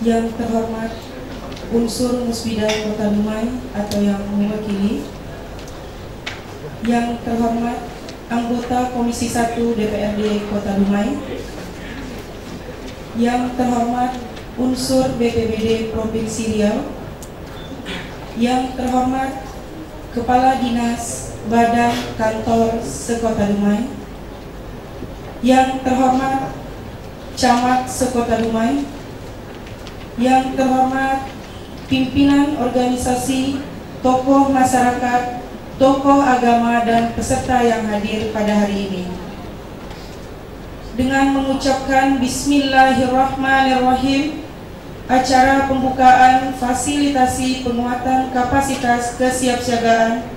Yang terhormat unsur Musbidah Kota Dumai atau yang mewakili, yang terhormat anggota Komisi 1 DPRD Kota Dumai, yang terhormat unsur BPBD Provinsi Riau, yang terhormat Kepala Dinas Badan Kantor Sekota Dumai, yang terhormat Camat Sekota Dumai, yang terhormat pimpinan organisasi, tokoh masyarakat, tokoh agama, dan peserta yang hadir pada hari ini. Dengan mengucapkan Bismillahirrahmanirrahim, acara pembukaan fasilitasi penguatan kapasitas kesiapsiagaan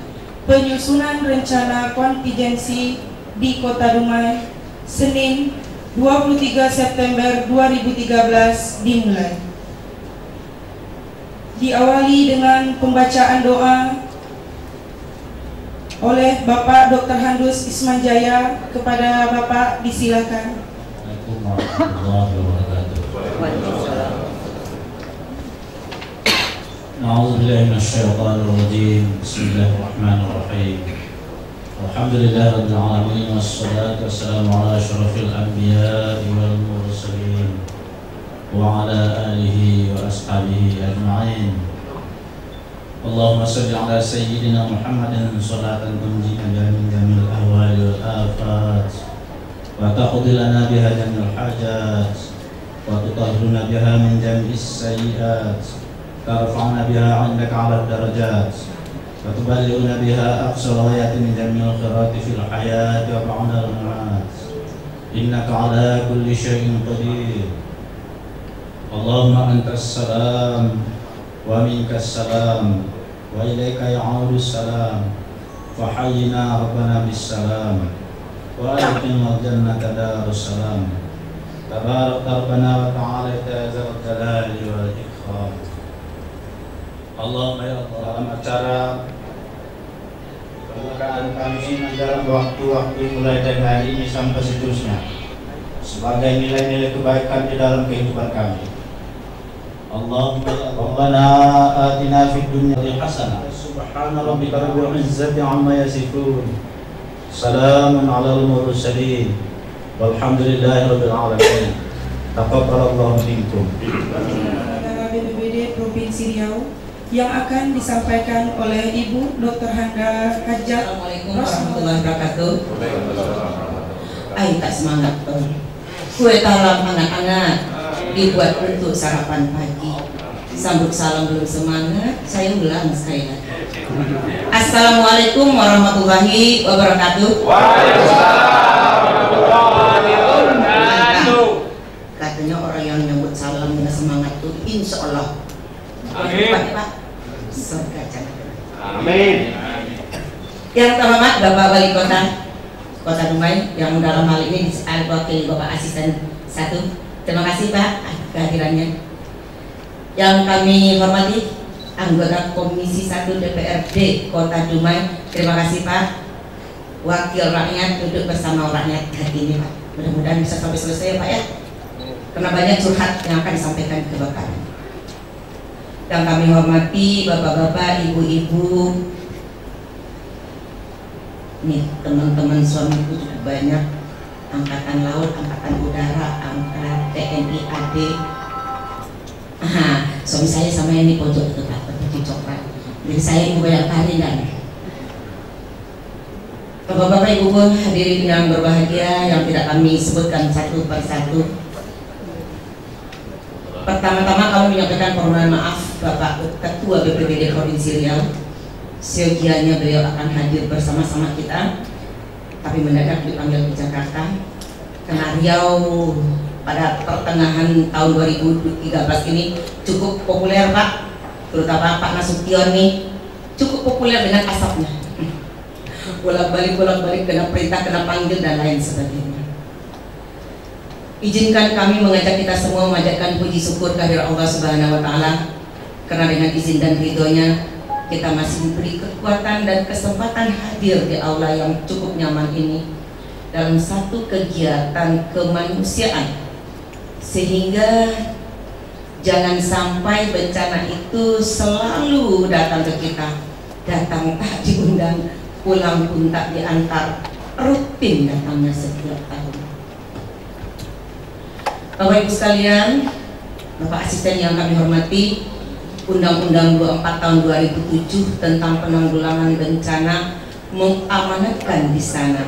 penyusunan rencana kontingensi di Kota Dumai, Senin 23 September 2013 dimulai. Diawali dengan pembacaan doa oleh Bapak Dr. Handus Ismanjaya. Kepada Bapak disilakan. Assalamualaikum warahmatullahi wabarakatuh. A'udzubillahi minasyaitonir rajim. Bismillahirrahmanirrahim. Alhamdulillahirabbil alamin wassalatu wassalamu ala asyrafil anbiya'i wal mursalin wa ala alihi wa ashabihi ajma'in. Allahumma salli ala sayyidina Muhammadin salatan tunjina biha min jamil ahwali wal afat wa taqdi lana biha jamil hajat wa tutahhiruna biha min jam'is sayyi'at tarfa'na biha 'indaka 'ala darajat wa tuballighuna biha aqsal ghayati min jamil khairati fil hayati wa ba'da al-mamat innaka 'ala kulli syai'in qadir. Allahumma antas salam wa minkas salam wa ilaika ya'udus salam fa hayyina rabbana bis salam wa adkhilna jannata darus salam tabarak rabbana wa ta'ala ya zal jalali wal ikram. Allahumma ya Allah, dalam acara pembukaan kami dalam waktu-waktu mulai dari hari ini sampai seterusnya sebagai nilai-nilai kebaikan di dalam kehidupan kami. Allahumma rabbana atina fid dunya hasanah subhana rabbika rabbil izzati amma yasifun salamun alal mursalin walhamdulillahi rabbil alamin. Taqabbalallahu minkum. Antara BPBD Provinsi Riau yang akan disampaikan oleh Ibu Dr. Handa Hajat. Assalamualaikum warahmatullahi wabarakatuh. Ayo tak semangat tuh. Kue talam anak-anak dibuat untuk sarapan pagi. Sambut salam belum semangat, saya ulang sekali lagi. Assalamualaikum warahmatullahi wabarakatuh. Waalaikumsalam warahmatullahi wabarakatuh. Katanya orang yang nyambut salam dengan semangat tuh insya Allah. Amin. Pak, surga jangan. Amin. Yang terhormat Bapak Wali Kota Dumai yang dalam hal ini diwakili Bapak Asisten 1. Terima kasih Pak kehadirannya. Yang kami hormati anggota Komisi 1 DPRD Kota Dumai. Terima kasih Pak. Wakil rakyat duduk bersama rakyat hari ini Pak. Mudah-mudahan bisa sampai selesai ya Pak ya. Karena banyak curhat yang akan disampaikan ke Bapak. Yang kami hormati bapak-bapak, ibu-ibu, nih teman-teman suamiku cukup banyak, angkatan laut, angkatan udara, angkatan TNI AD. Suami saya sama ini pojok itu Pak, baju coklat. Jadi saya ibu banyak hari dan bapak-bapak, ibu-ibu hadirin yang berbahagia yang tidak kami sebutkan satu persatu. Pertama-tama kami menyampaikan permohonan maaf Bapak Ketua BPBD Provinsi Riau. Seyogianya beliau akan hadir bersama-sama kita, tapi mendadak dipanggil ke Jakarta karena Riau pada pertengahan tahun 2013 ini cukup populer Pak, terutama Pak Nasution nih cukup populer dengan asapnya. Bolak-balik kena perintah, kena panggil dan lain sebagainya. Izinkan kami mengajak kita semua memanjatkan puji syukur kehadirat Allah Subhanahu wa taala, karena dengan izin dan ridhonya kita masih diberi kekuatan dan kesempatan hadir di aula yang cukup nyaman ini dalam satu kegiatan kemanusiaan, sehingga jangan sampai bencana itu selalu datang ke kita, datang tak diundang, pulang pun tak diantar, rutin datangnya setiap tahun. Bapak Ibu sekalian, Bapak Asisten yang kami hormati, Undang-Undang 24 tahun 2007 tentang penanggulangan bencana mengamanatkan di sana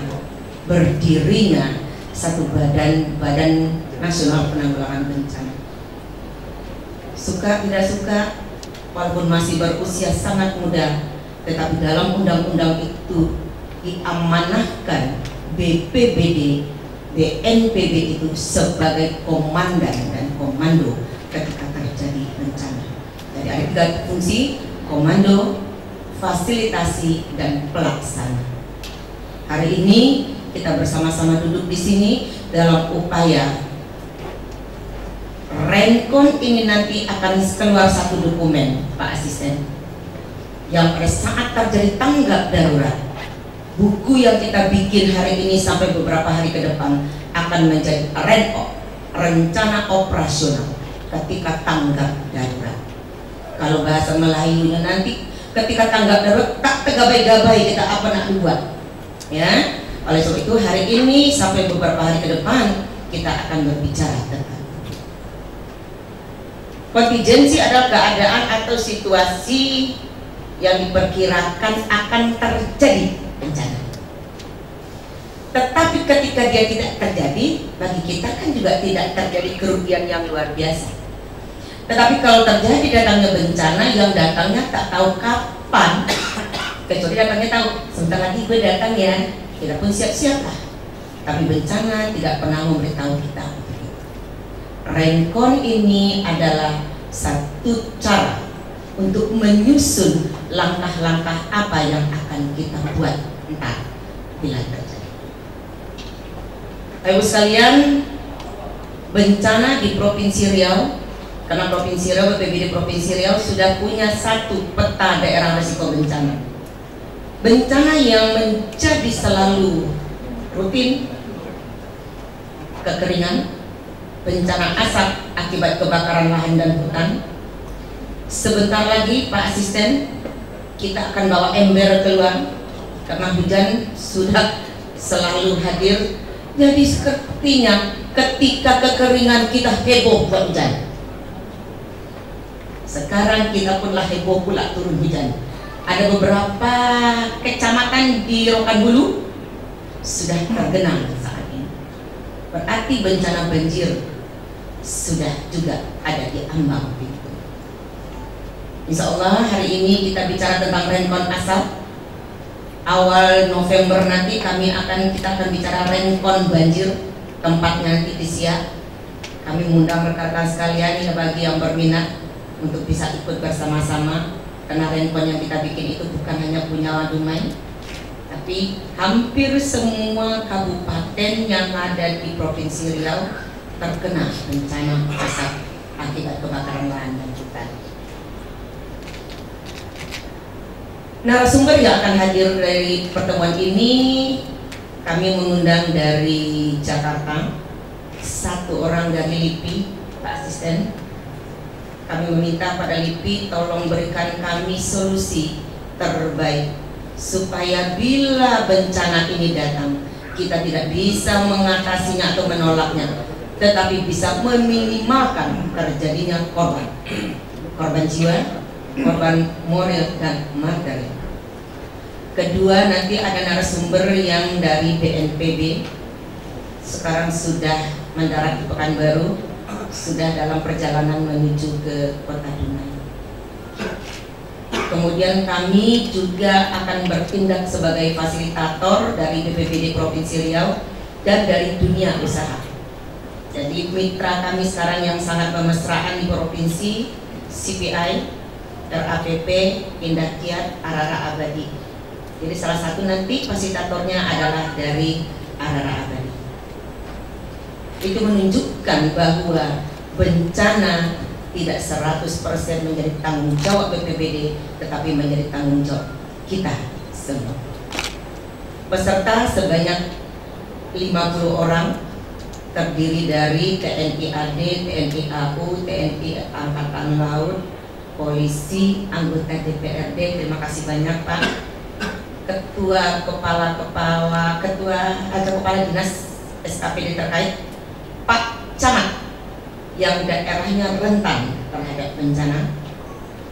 berdirinya satu badan nasional penanggulangan bencana. Suka tidak suka, walaupun masih berusia sangat muda, tetapi dalam undang-undang itu diamanahkan BPBD, BNPB itu sebagai komandan dan komando ketika terjadi bencana. Jadi ada 3 fungsi: komando, fasilitasi, dan pelaksana. Hari ini kita bersama-sama duduk di sini dalam upaya Rencon ini nanti akan keluar satu dokumen, Pak Asisten, yang pada saat terjadi tanggap darurat, buku yang kita bikin hari ini sampai beberapa hari ke depan akan menjadi rencana operasional ketika tanggap darurat. Kalau bahasa Melayunya nanti ketika tanggap darurat tak tegabai-gabai kita apa nak buat, ya. Oleh sebab itu hari ini sampai beberapa hari ke depan kita akan berbicara tentang kontingensi. Adalah keadaan atau situasi yang diperkirakan akan terjadi bencana. Tetapi ketika dia tidak terjadi, bagi kita kan juga tidak terjadi kerugian yang luar biasa. Tetapi kalau terjadi datangnya bencana yang datangnya tak tahu kapan, kecuali datangnya tahu sebentar lagi gue datang ya, kita pun siap-siap lah. Tapi bencana tidak pernah memberitahu kita. Rencon ini adalah satu cara untuk menyusun langkah-langkah apa yang akan kita buat entar bila terjadi. Ibu sekalian, bencana di Provinsi Riau, karena Provinsi Riau, BPBD Provinsi Riau sudah punya satu peta daerah risiko bencana. Bencana yang menjadi selalu rutin: kekeringan, bencana asap akibat kebakaran lahan dan hutan. Sebentar lagi Pak Asisten, kita akan bawa ember keluar karena hujan sudah selalu hadir. Jadi sepertinya ketika kekeringan kita heboh buat hujan. Sekarang kita pun lah heboh pula turun hujan. Ada beberapa kecamatan di Rokan-Hulu sudah tergenang saat ini. Berarti bencana banjir sudah juga ada di ambang pintu. Insya Allah hari ini kita bicara tentang Rencon asap. Awal November nanti kita akan bicara Rencon banjir, tempatnya nanti di Siak. Kami mengundang rekan-rekan sekalian yang bagi yang berminat untuk bisa ikut bersama-sama, karena Rencon yang kita bikin itu bukan hanya punya Dumai, tapi hampir semua kabupaten yang ada di Provinsi Riau terkena bencana asap akibat kebakaran lahan dan hutan. Narasumber yang akan hadir dari pertemuan ini, kami mengundang dari Jakarta, satu orang dari LIPI, Pak Asisten. Kami meminta pada LIPI tolong berikan kami solusi terbaik supaya bila bencana ini datang, kita tidak bisa mengatasinya atau menolaknya, tetapi bisa meminimalkan terjadinya korban jiwa, korban moral dan materi. Kedua, nanti ada narasumber yang dari BNPB, sekarang sudah mendarat di Pekanbaru, sudah dalam perjalanan menuju ke Kota Dumai. Kemudian kami juga akan bertindak sebagai fasilitator dari BPBD Provinsi Riau dan dari dunia usaha. Jadi mitra kami sekarang yang sangat bermesraan di provinsi, CPI, RAPP, Indah Kiat, Arara Abadi. Jadi salah satu nanti fasilitatornya adalah dari Arara Abadi. Itu menunjukkan bahwa bencana tidak 100% menjadi tanggung jawab BPBD, tetapi menjadi tanggung jawab kita semua. Peserta sebanyak 50 orang, terdiri dari TNI AD, TNI AU, TNI Angkatan Laut, polisi, anggota DPRD. Terima kasih banyak Pak. Kepala dinas SKPD terkait, Pak Camat yang daerahnya rentan terhadap bencana,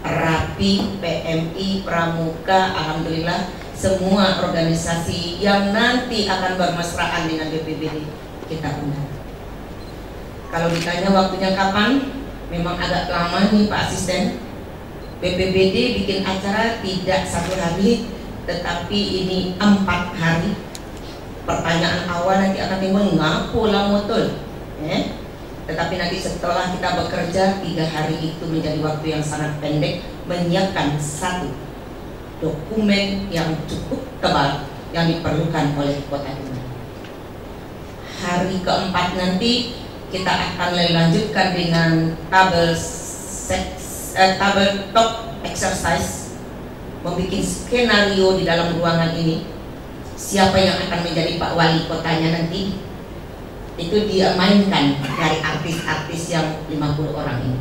Rapi, PMI, Pramuka, alhamdulillah semua organisasi yang nanti akan bermesraan dengan BPBD kita undang. Kalau ditanya waktunya kapan, memang agak lama nih Pak Asisten. BPBD bikin acara tidak 1 hari, tetapi ini 4 hari. Pertanyaan awal nanti akan timbul, ngapo lah motul, tetapi nanti setelah kita bekerja 3 hari itu menjadi waktu yang sangat pendek, menyiapkan 1 dokumen yang cukup tebal yang diperlukan oleh Kota Dumai. Hari keempat nanti kita akan lanjutkan dengan tabletop exercise, membuat skenario di dalam ruangan ini. Siapa yang akan menjadi Pak Wali Kotanya nanti, itu dia mainkan dari artis-artis yang 50 orang ini.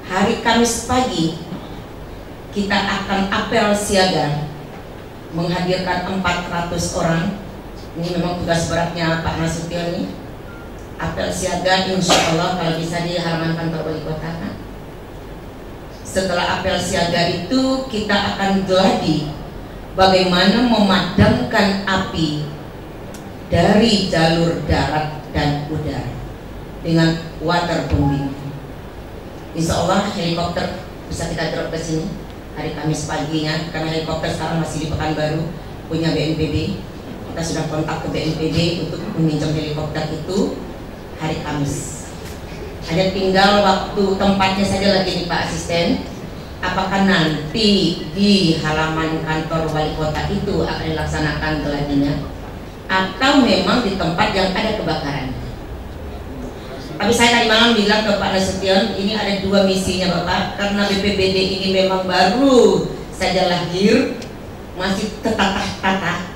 Hari Kamis pagi kita akan apel siaga menghadirkan 400 orang. Ini memang tugas beratnya Pak Nasution ini. Apel siaga insya Allah kalau bisa di halaman kantor wali kota kan. Setelah apel siaga itu kita akan geladi bagaimana memadamkan api dari jalur darat dan udara dengan waterbombing. Insya Allah helikopter bisa kita drop ke sini hari Kamis paginya, karena helikopter sekarang masih di Pekanbaru punya BNPB. Kita sudah kontak ke BNPB untuk meminjam helikopter itu hari Kamis. Hanya tinggal waktu tempatnya saja lagi nih Pak Asisten. Apakah nanti di halaman kantor wali kota itu akan dilaksanakan geladinya, atau memang di tempat yang ada kebakaran? Tapi saya tadi malam bilang ke Pak Nasution, ini ada 2 misinya Bapak, karena BPBD ini memang baru saja lahir, masih tertatah-tatah.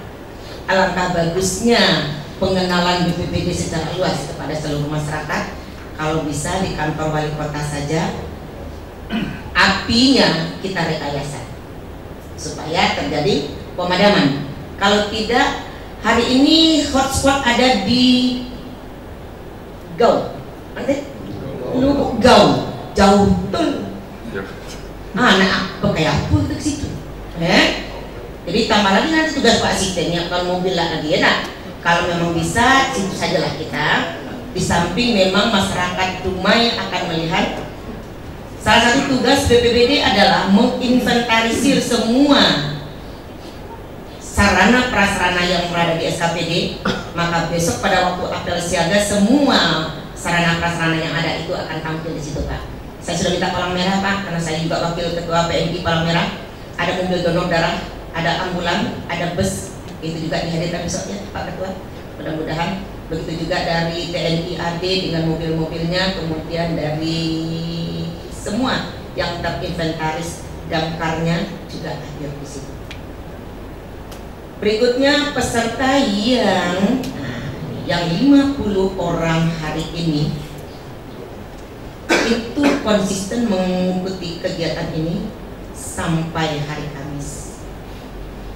Alangkah bagusnya pengenalan BPBD secara luas kepada seluruh masyarakat. Kalau bisa di kantor wali kota saja, apinya kita rekayasa supaya terjadi pemadaman. Kalau tidak, hari ini hotspot ada di Gau, Lubuk Gau, jauh betul. Nah, pakai apa ke situ? Jadi tambah lagi nanti tugas Pak Asistennya kalau mobil lagi ya. Nah, kalau memang bisa, situ sajalah kita. Di samping memang masyarakat Dumai akan melihat. Salah satu tugas BPBD adalah menginventarisir semua sarana prasarana yang berada di SKPD. Maka besok pada waktu apel siaga semua sarana prasarana yang ada itu akan tampil di situ Pak. Saya sudah minta palang merah Pak, karena saya juga wakil ketua PMI palang merah. Ada mobil donor darah, ada ambulan, ada bus, itu juga dihadirkan besok ya Pak Ketua. Mudah-mudahan begitu juga dari TNI AD dengan mobil-mobilnya, kemudian dari semua yang terinventaris damkarnya juga hadir di situ. Berikutnya peserta yang 50 orang hari ini itu konsisten mengikuti kegiatan ini sampai hari Kamis.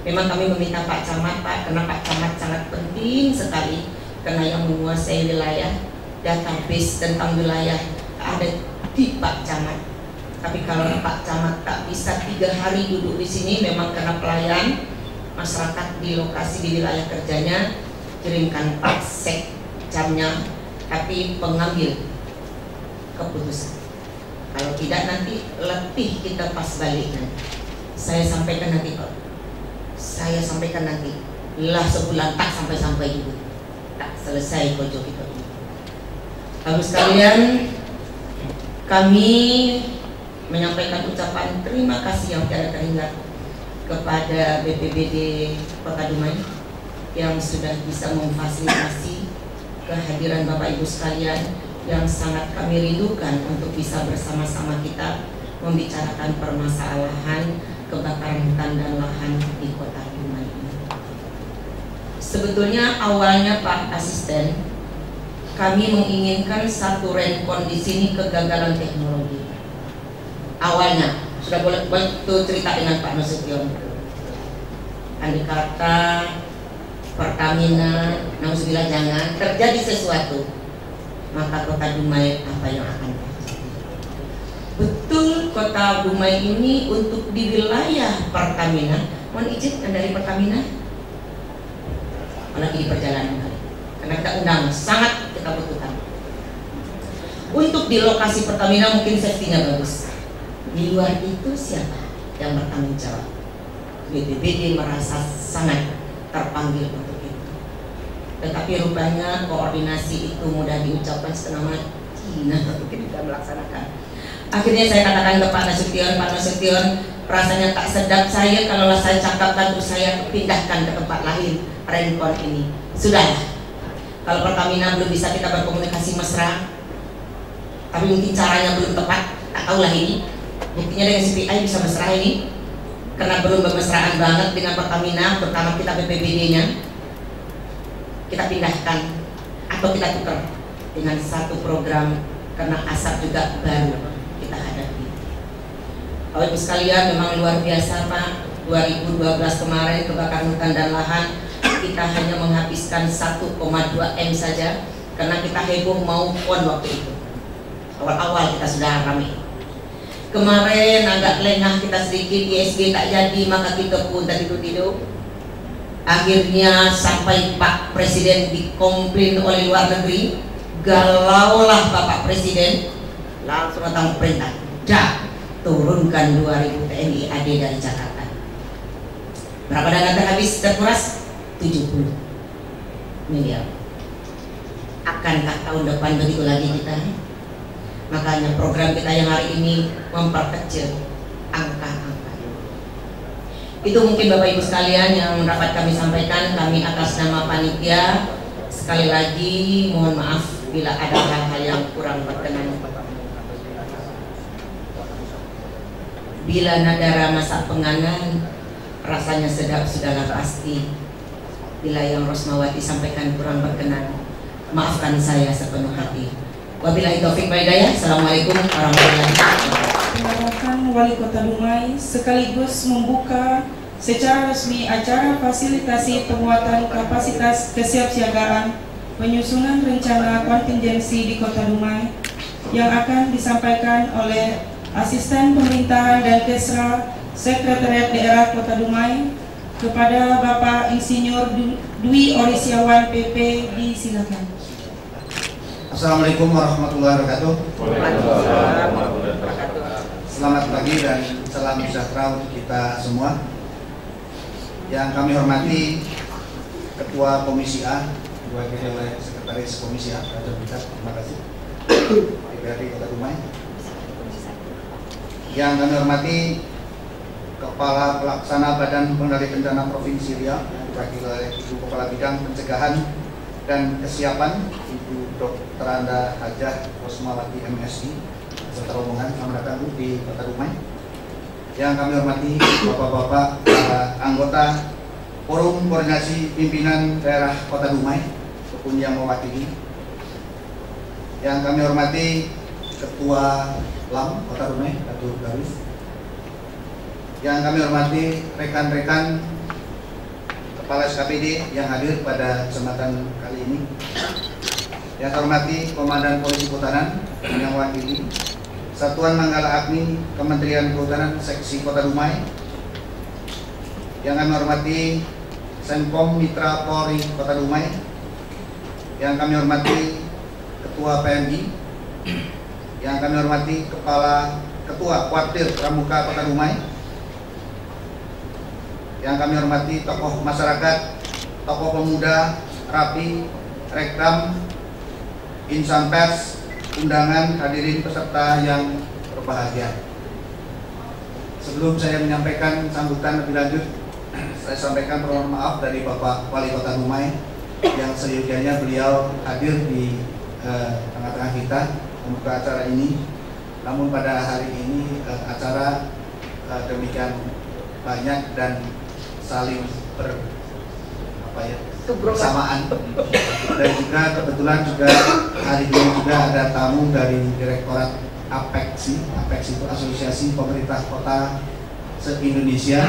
Memang kami meminta Pak Camat Pak, karena Pak Camat sangat penting sekali, karena yang menguasai wilayah, database tentang wilayah ada di Pak Camat. Tapi kalau Pak Camat tak bisa 3 hari duduk di sini, memang karena pelayan masyarakat di lokasi di wilayah kerjanya, kirimkan Pak Sekcamnya, tapi pengambil keputusan. Kalau tidak nanti letih kita pas balik nanti. Saya sampaikan nanti Pak. Saya sampaikan nanti. Lah sebulan tak sampai-sampai juga. Tak selesai pojok itu. Bapak sekalian, kami menyampaikan ucapan terima kasih yang tiada terhingga kepada BPBD Kota Dumai yang sudah bisa memfasilitasi kehadiran Bapak Ibu sekalian yang sangat kami rindukan untuk bisa bersama-sama kita membicarakan permasalahan kebakaran hutan dan lahan di Kota Dumai ini. Sebetulnya awalnya Pak Asisten, kami menginginkan satu rencon di sini kegagalan teknologi. Awalnya sudah boleh cerita dengan Pak Nasution. Andai kata Pertamina, nauzubillah jangan terjadi sesuatu, maka Kota Dumai apa yang akan terjadi? Betul, Kota Dumai ini untuk di wilayah Pertamina. Mohon izin dari Pertamina, apalagi di perjalanan kali, karena kita undang sangat kita butuhkan. Untuk di lokasi Pertamina mungkin safety-nya bagus. Di luar itu siapa yang bertanggung jawab? BPBD merasa sangat terpanggil untuk itu. Tetapi rupanya koordinasi itu mudah diucapkan setengah mati. Nah, mungkin tidak melaksanakan. Akhirnya saya katakan ke Pak Nasution, rasanya tak sedap saya kalau saya cakapkan terus saya pindahkan ke tempat lain rencon ini. Sudahlah, kalau Pertamina belum bisa kita berkomunikasi mesra, tapi mungkin caranya belum tepat, tak tahulah ini. Buktinya dengan CPI bisa mesra ini, karena belum bermesraan banget dengan Pertamina, terutama kita BPBD-nya. Kita pindahkan atau kita tukar dengan satu program, karena asap juga baru kita hadapi. Bapak Ibu sekalian, memang luar biasa Pak. 2012 kemarin kebakaran hutan dan lahan kita hanya menghabiskan 1,2 M saja, karena kita heboh mau pon waktu itu. Awal-awal kita sudah ramai. Kemarin agak lengah kita sedikit, ISG tak jadi, maka kita pun tadi tidur. Akhirnya sampai Pak Presiden dikomplain oleh luar negeri, galaulah Bapak Presiden, langsung datang perintah, dah turunkan 2000 TNI AD dari Jakarta. Berapa dana terhabis terkuras? 70 miliar. Akankah tahun depan begitu lagi kita? Makanya program kita yang hari ini memperkecil angka-angka. Itu mungkin Bapak Ibu sekalian yang dapat kami sampaikan. Kami atas nama panitia sekali lagi mohon maaf bila ada hal-hal yang kurang berkenan. Bila nadara masa penganan rasanya sedap sudahlah pasti. Bila yang Rosmawati sampaikan kurang berkenan, maafkan saya sepenuh hati. Wabillahi taufiq wal hidayah. Assalamualaikum warahmatullahi wabarakatuh. Perkenalkan Wali Kota Dumai sekaligus membuka secara resmi acara fasilitasi penguatan kapasitas kesiapsiagaan penyusunan rencana kontingensi di Kota Dumai yang akan disampaikan oleh Asisten Pemerintahan dan Kesra Sekretariat Daerah Kota Dumai kepada Bapak Insinyur Dwi Orisiawan PP. Disilakan. Assalamualaikum warahmatullahi wabarakatuh. Selamat pagi dan salam sejahtera untuk kita semua. Yang kami hormati Ketua Komisi A, diwakili oleh Sekretaris Komisi A, Raja Bikat, terima kasih. DPRD Kota Dumai. Yang kami hormati Kepala Pelaksana Badan Pengendali Bencana Provinsi Riau, diwakili oleh Ibu Kepala Bidang Pencegahan dan Kesiapan, Ibu Dr. Anda Hajah Rosmawati MSI, serta rombongan. Selamat datang di Kota Dumai. Yang kami hormati Bapak-bapak anggota Forum Koordinasi Pimpinan Daerah Kota Dumai, ataupun yang mewakili. Yang kami hormati Ketua LAM Kota Dumai, Datuk Darwis. Yang kami hormati rekan-rekan Kepala SKPD yang hadir pada kesempatan kali ini. Yang saya hormati Komandan Polisi Kehutanan yang mewakili Satuan Manggala Agni Kementerian Kehutanan Seksi Kota Dumai. Yang kami hormati Senkom Mitra Polri Kota Dumai. Yang kami hormati Ketua PMI. Yang kami hormati Ketua Kuartir Pramuka Kota Dumai. Yang kami hormati tokoh masyarakat, tokoh pemuda, Rapi, Rekram, insan pers, undangan, hadirin peserta yang berbahagia. Sebelum saya menyampaikan sambutan lebih lanjut, saya sampaikan permohonan maaf dari Bapak Wali Kota Dumai yang seyogianya beliau hadir di tengah-tengah kita membuka acara ini. Namun pada hari ini acara demikian banyak dan saling bersamaan, dan juga kebetulan juga hari ini juga ada tamu dari Direktorat APEKSI. APEKSI itu Asosiasi Pemerintah Kota se-Indonesia.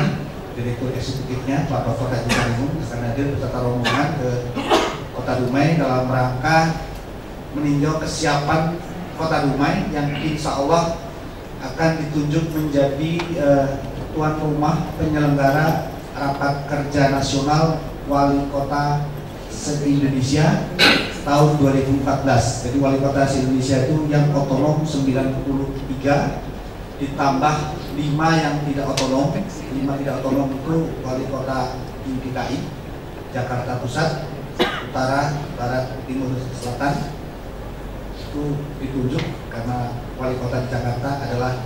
Direktur Eksekutifnya Bapak Haji Karimun akan hadir beserta rombongan ke Kota Dumai dalam rangka meninjau kesiapan Kota Dumai yang insya Allah akan ditunjuk menjadi tuan rumah penyelenggara Rapat Kerja Nasional Wali Kota se-Indonesia tahun 2014. Jadi Wali Kota se-Indonesia itu yang otonom 93 ditambah 5 yang tidak otonom. 5 tidak otonom itu Wali Kota di DKI, Jakarta Pusat, Utara, Barat, Timur, Selatan. Itu ditunjuk karena Wali Kota di Jakarta adalah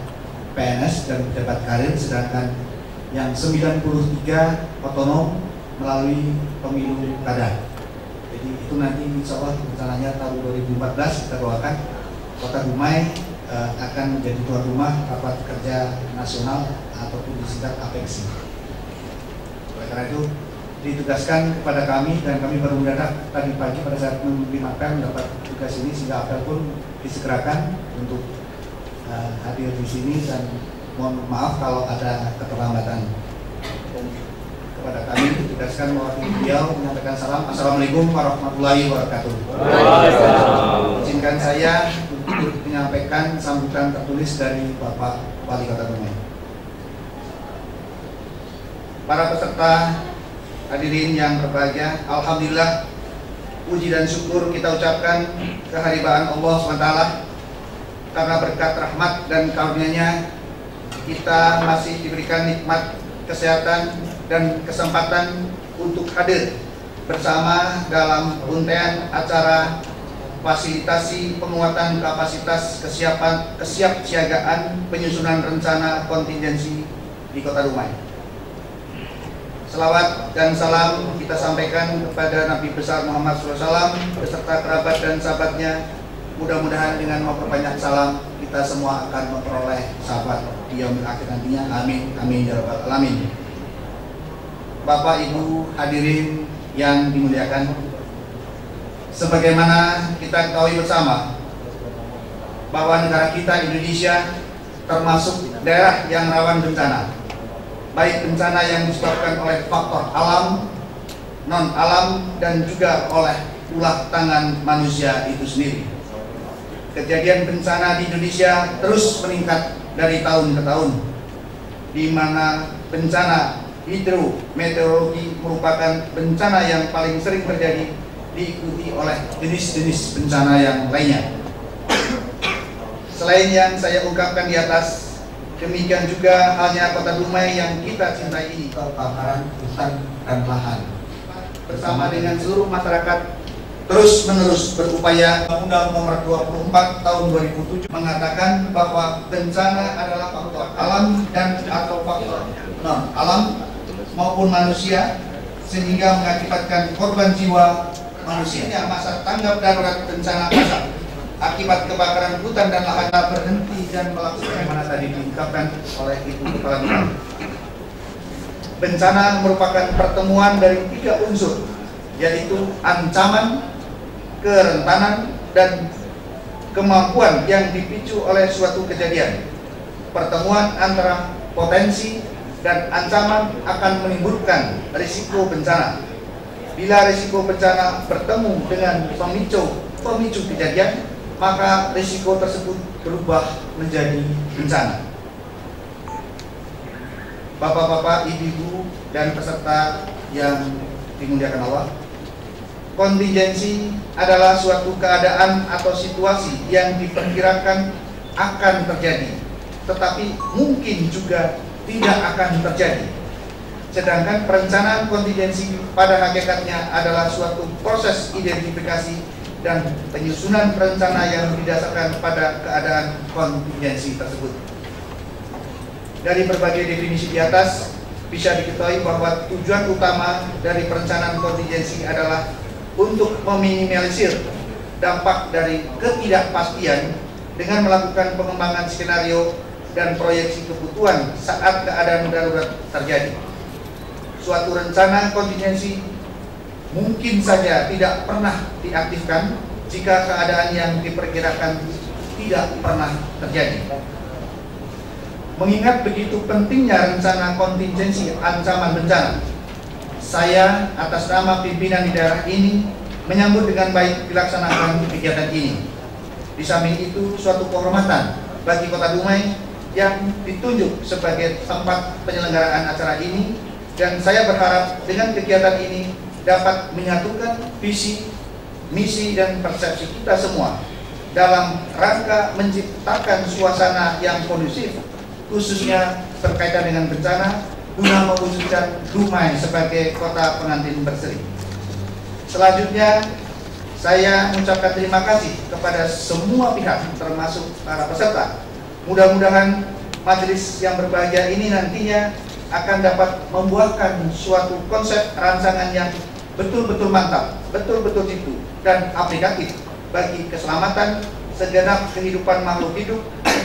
PNS dan pejabat karir, sedangkan yang 93 otonom melalui pemilu kada. Jadi itu nanti insya Allah rencananya tahun 2014 kita doakan Kota Dumai akan menjadi tuan rumah Rapat Kerja Nasional ataupun disingkat APEKSI. Oleh karena itu ditugaskan kepada kami, dan kami baru mendadak tadi pagi pada saat menerima apel mendapat tugas ini, sehingga apel pun disegerakan untuk hadir di sini, dan mohon maaf kalau ada keterlambatan. Dan kepada kami ditugaskan mewakili beliau menyampaikan salam. Assalamualaikum warahmatullahi wabarakatuh. Izinkan saya untuk menyampaikan sambutan tertulis dari Bapak Wali Kota Dumai. Para peserta hadirin yang berbahagia, alhamdulillah puji dan syukur kita ucapkan kehadiran Allah SWT karena berkat rahmat dan karunia-Nya kita masih diberikan nikmat kesehatan dan kesempatan untuk hadir bersama dalam untean acara fasilitasi penguatan kapasitas kesiapsiagaan penyusunan rencana kontingensi di Kota Dumai. Selawat dan salam kita sampaikan kepada Nabi besar Muhammad SAW beserta kerabat dan sahabatnya. Mudah-mudahan dengan memperbanyak salam kita semua akan memperoleh sahabat di yaumil akhir nantinya. Amin, amin ya rabbal alamin. Bapak Ibu hadirin yang dimuliakan, sebagaimana kita ketahui bersama bahwa negara kita Indonesia termasuk daerah yang rawan bencana, baik bencana yang disebabkan oleh faktor alam, non alam, dan juga oleh ulah tangan manusia itu sendiri. Kejadian bencana di Indonesia terus meningkat dari tahun ke tahun, di mana bencana hidrometeorologi merupakan bencana yang paling sering terjadi, diikuti oleh jenis-jenis bencana yang lainnya. Selain yang saya ungkapkan di atas, demikian juga halnya Kota Dumai yang kita cintai ini, kebakaran hutan dan lahan. Bersama dengan seluruh masyarakat terus-menerus berupaya. Undang-Undang Nomor 24 Tahun 2007 mengatakan bahwa bencana adalah faktor alam dan atau faktor non alam maupun manusia, sehingga mengakibatkan korban jiwa manusia. Masa tanggap darurat bencana asap akibat kebakaran hutan dan lahan berhenti dan melakukan mana tadi diungkapkan oleh Ibu Kepala Bidang. Bencana merupakan pertemuan dari 3 unsur, yaitu ancaman, kerentanan, dan kemampuan yang dipicu oleh suatu kejadian. Pertemuan antara potensi dan ancaman akan menimbulkan risiko bencana. Bila risiko bencana bertemu dengan pemicu kejadian, maka risiko tersebut berubah menjadi bencana. Bapak-bapak, ibu-ibu, dan peserta yang dimuliakan Allah, kontingensi adalah suatu keadaan atau situasi yang diperkirakan akan terjadi, tetapi mungkin juga tidak akan terjadi. Sedangkan perencanaan kontingensi pada hakikatnya adalah suatu proses identifikasi dan penyusunan rencana yang didasarkan pada keadaan kontingensi tersebut. Dari berbagai definisi di atas, bisa diketahui bahwa tujuan utama dari perencanaan kontingensi adalah untuk meminimalisir dampak dari ketidakpastian dengan melakukan pengembangan skenario dan proyeksi kebutuhan saat keadaan darurat terjadi. Suatu rencana kontingensi mungkin saja tidak pernah diaktifkan jika keadaan yang diperkirakan tidak pernah terjadi. Mengingat begitu pentingnya rencana kontingensi ancaman bencana, saya atas nama pimpinan di daerah ini menyambut dengan baik dilaksanakan kegiatan ini. Di samping itu, suatu kehormatan bagi Kota Dumai yang ditunjuk sebagai tempat penyelenggaraan acara ini, dan saya berharap dengan kegiatan ini dapat menyatukan visi, misi, dan persepsi kita semua dalam rangka menciptakan suasana yang kondusif, khususnya berkaitan dengan bencana, guna mewujudkan Dumai sebagai kota pengantin berseri. Selanjutnya, saya mengucapkan terima kasih kepada semua pihak, termasuk para peserta. Mudah-mudahan majelis yang berbahagia ini nantinya akan dapat membuahkan suatu konsep rancangan yang betul-betul mantap, betul-betul jitu, dan aplikatif bagi keselamatan segenap kehidupan makhluk hidup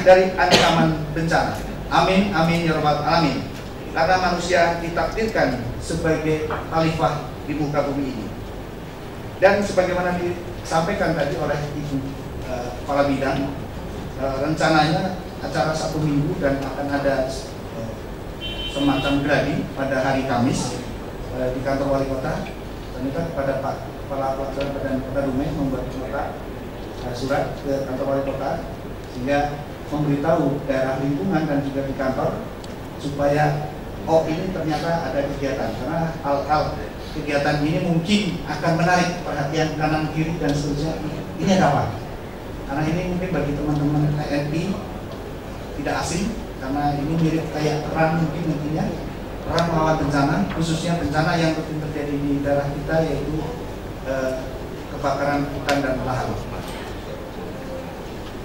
dari ancaman bencana. Amin, amin, ya rabbal alamin. Karena manusia ditakdirkan sebagai khalifah di muka bumi ini. Dan sebagaimana disampaikan tadi oleh Ibu Kepala Bidang, rencananya acara 1 minggu dan akan ada semacam gladi pada hari Kamis di kantor Wali Kota. Ternyata kepada Pak Kepala Pelaksana Badan Kota Dumai membuat surat ke kantor Wali Kota sehingga memberitahu daerah lingkungan dan juga di kantor supaya ini ternyata ada kegiatan, karena hal-hal kegiatan ini mungkin akan menarik perhatian kanan kiri dan seterusnya. Ini ada apa? Karena ini mungkin bagi teman-teman TNI tidak asing, karena ini mirip kayak perang mungkin nantinya, perang melawan bencana, khususnya bencana yang rutin terjadi di daerah kita, yaitu kebakaran hutan dan lahan.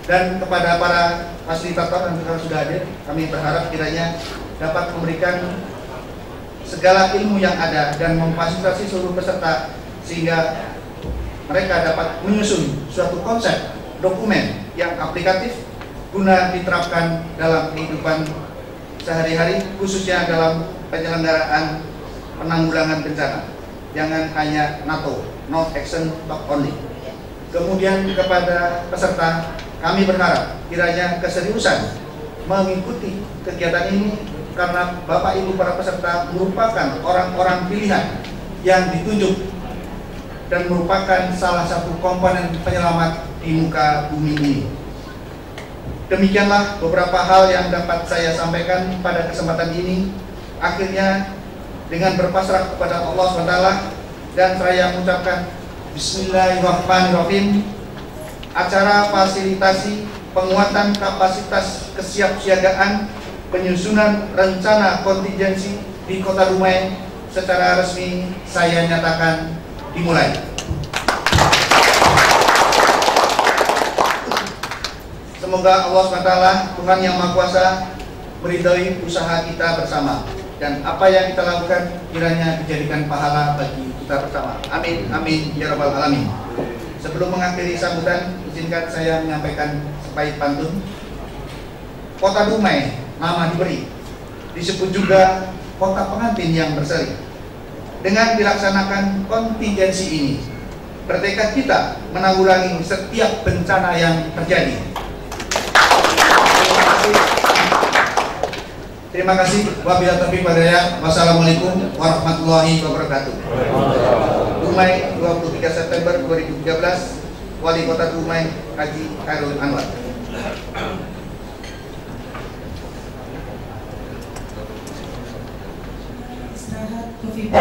Dan kepada para fasilitator yang sudah hadir, kami berharap kiranya dapat memberikan segala ilmu yang ada dan memfasilitasi seluruh peserta sehingga mereka dapat menyusun suatu konsep dokumen yang aplikatif guna diterapkan dalam kehidupan sehari-hari, khususnya dalam penyelenggaraan penanggulangan bencana. Jangan hanya NATO, no action, talk only. Kemudian kepada peserta, kami berharap kiranya keseriusan mengikuti kegiatan ini, karena Bapak Ibu para peserta merupakan orang-orang pilihan yang ditunjuk dan merupakan salah satu komponen penyelamat di muka bumi ini. Demikianlah beberapa hal yang dapat saya sampaikan pada kesempatan ini. Akhirnya dengan berpasrah kepada Allah SWT dan saya mengucapkan Bismillahirrahmanirrahim. Acara fasilitasi penguatan kapasitas kesiapsiagaan penyusunan rencana kontingensi di Kota Dumai secara resmi saya nyatakan dimulai. Semoga Allah SWT, Tuhan yang Maha Kuasa, meridhoi usaha kita bersama, dan apa yang kita lakukan kiranya dijadikan pahala bagi kita bersama. Amin, amin, ya rabbal alamin. Sebelum mengakhiri sambutan, izinkan saya menyampaikan sepait pantun. Kota Dumai nama diberi, disebut juga kota pengantin yang berseri. Dengan dilaksanakan kontingensi ini, bertekad kita menanggulangi setiap bencana yang terjadi. Terima kasih. Wabillahi taufiq wal hidayah. Wassalamualaikum warahmatullahi wabarakatuh. Dumai, 23 September 2013. Wali Kota Dumai, Haji Khairul Anwar. Istirahat, Kofi.